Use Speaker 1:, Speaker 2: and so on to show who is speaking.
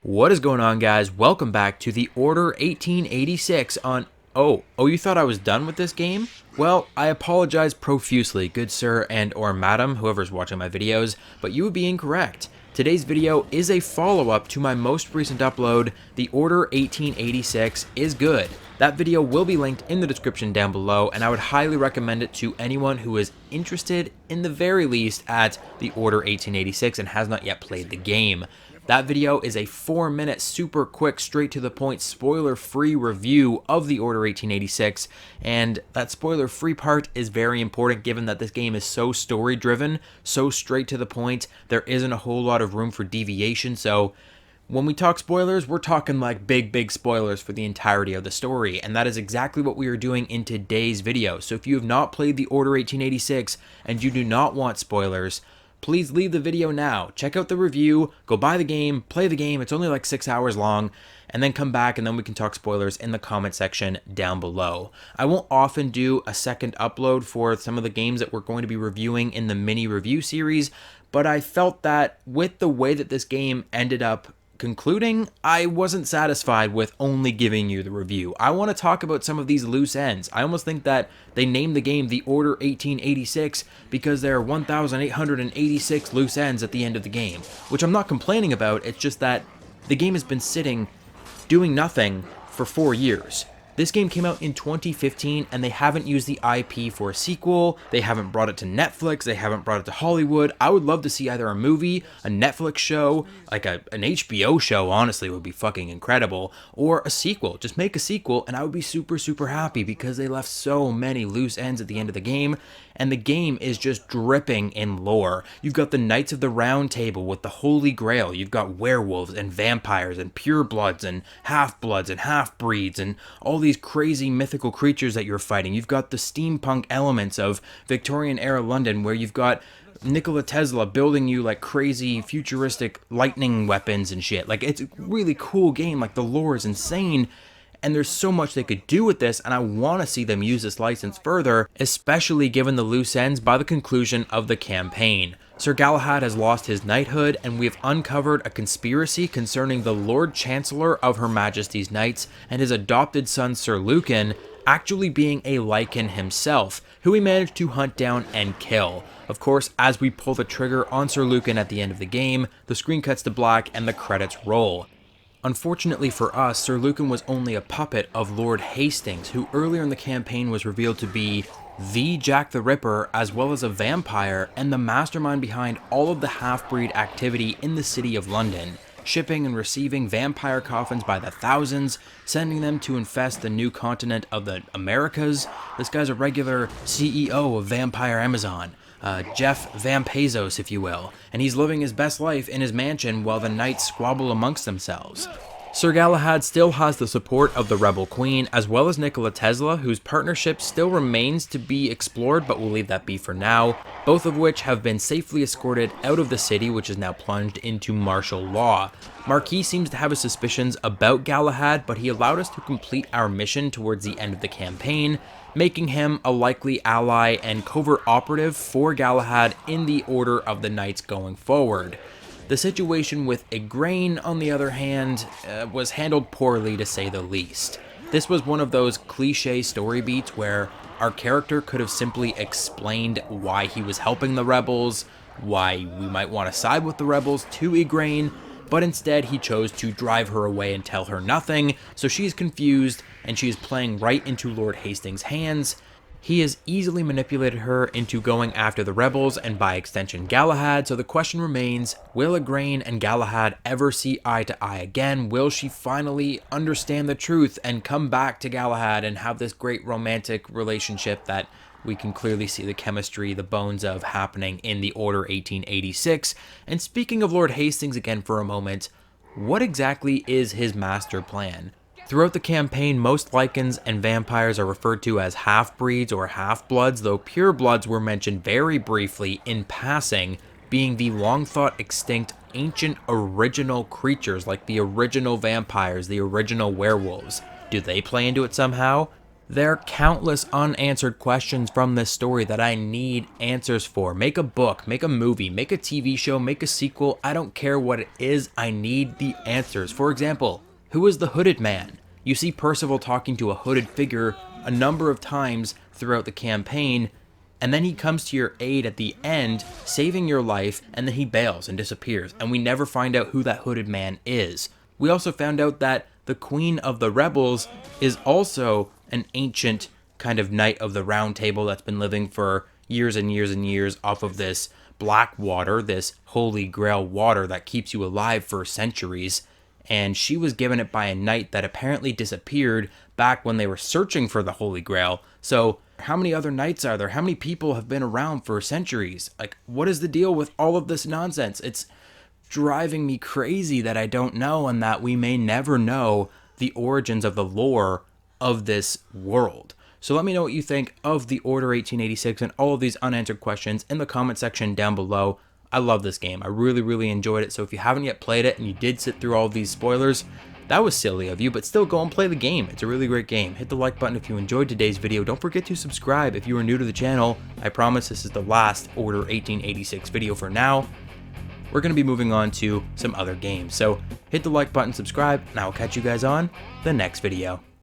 Speaker 1: What is going on, guys? Welcome back to the Order 1886 on... Oh, you thought I was done with this game? Well, I apologize profusely, good sir and or madam, whoever's watching my videos, but you would be incorrect. Today's video is a follow-up to my most recent upload. The Order 1886 is good. That video will be linked in the description down below, and I would highly recommend it to anyone who is interested, in the very least, at the Order 1886 and has not yet played the game. That video is a 4-minute, super quick, straight to the point, spoiler-free review of the Order 1886, and that spoiler-free part is very important given that this game is so story-driven, so straight to the point. There isn't a whole lot of room for deviation, so when we talk spoilers, we're talking like big spoilers for the entirety of the story, and that is exactly what we are doing in today's video. So if you have not played the Order 1886 and you do not want spoilers, please leave the video now, check out the review, go buy the game, play the game, it's only like 6 hours long, and then come back and then we can talk spoilers in the comment section down below. I won't often do a second upload for some of the games that we're going to be reviewing in the mini review series, but I felt that with the way that this game ended up concluding, I wasn't satisfied with only giving you the review. I want to talk about some of these loose ends. I almost think that they named the game the Order 1886 because there are 1,886 loose ends at the end of the game, which I'm not complaining about. It's just that the game has been sitting doing nothing for 4 years. This game came out in 2015 and they haven't used the IP for a sequel, they haven't brought it to Netflix, they haven't brought it to Hollywood. I would love to see either a movie, a Netflix show, like an HBO show honestly would be fucking incredible, or a sequel. Just make a sequel and I would be super happy because they left so many loose ends at the end of the game, and the game is just dripping in lore. You've got the Knights of the Round Table with the Holy Grail, you've got werewolves and vampires and purebloods and half-bloods and half-breeds and all these crazy mythical creatures that you're fighting. You've got the steampunk elements of Victorian era London where you've got Nikola Tesla building you like crazy futuristic lightning weapons and shit. Like, it's a really cool game. Like, the lore is insane. And there's so much they could do with this, and I want to see them use this license further, especially given the loose ends by the conclusion of the campaign. Sir Galahad has lost his knighthood, and we have uncovered a conspiracy concerning the Lord Chancellor of Her Majesty's Knights and his adopted son Sir Lucan actually being a Lycan himself, who we managed to hunt down and kill. Of course, as we pull the trigger on Sir Lucan at the end of the game, the screen cuts to black and the credits roll. Unfortunately for us, Sir Lucan was only a puppet of Lord Hastings, who earlier in the campaign was revealed to be the Jack the Ripper, as well as a vampire, and the mastermind behind all of the half-breed activity in the city of London, shipping and receiving vampire coffins by the thousands, sending them to infest the new continent of the Americas. This guy's a regular CEO of Vampire Amazon. Jeff Vampazos, if you will, and he's living his best life in his mansion while the knights squabble amongst themselves. Sir Galahad still has the support of the Rebel Queen, as well as Nikola Tesla, whose partnership still remains to be explored, but we'll leave that be for now, both of which have been safely escorted out of the city, which is now plunged into martial law. Marquis seems to have his suspicions about Galahad, but he allowed us to complete our mission towards the end of the campaign, making him a likely ally and covert operative for Galahad in the Order of the Knights going forward. The situation with Igraine, on the other hand, was handled poorly to say the least. This was one of those cliche story beats where our character could have simply explained why he was helping the rebels, why we might want to side with the rebels to Igraine, but instead he chose to drive her away and tell her nothing, so she's confused and she is playing right into Lord Hastings' hands. He has easily manipulated her into going after the rebels and by extension Galahad, so the question remains, will Igraine and Galahad ever see eye to eye again? Will she finally understand the truth and come back to Galahad and have this great romantic relationship that we can clearly see the chemistry, the bones of happening in the Order 1886? And speaking of Lord Hastings again for a moment, what exactly is his master plan? Throughout the campaign, most Lycans and vampires are referred to as half-breeds or half-bloods, though purebloods were mentioned very briefly in passing, being the long-thought extinct ancient original creatures like the original vampires, the original werewolves. Do they play into it somehow? There are countless unanswered questions from this story that I need answers for. Make a book, make a movie, make a TV show, make a sequel. I don't care what it is. I need the answers. For example, who is the hooded man? You see Percival talking to a hooded figure a number of times throughout the campaign, and then he comes to your aid at the end, saving your life, and then he bails and disappears, and we never find out who that hooded man is. We also found out that the Queen of the Rebels is also an ancient kind of knight of the round table that's been living for years and years and years off of this black water, this holy grail water that keeps you alive for centuries. And she was given it by a knight that apparently disappeared back when they were searching for the Holy Grail. So how many other knights are there? How many people have been around for centuries? Like, what is the deal with all of this nonsense? It's driving me crazy that I don't know, and that we may never know the origins of the lore of this world. So let me know what you think of the Order 1886 and all of these unanswered questions in the comment section down below. I love this game. I really enjoyed it. So if you haven't yet played it and you did sit through all of these spoilers, that was silly of you, but still go and play the game. It's a really great game. Hit the like button if you enjoyed today's video. Don't forget to subscribe if you are new to the channel. I promise this is the last Order 1886 video for now. We're going to be moving on to some other games. So hit the like button, subscribe, and I will catch you guys on the next video.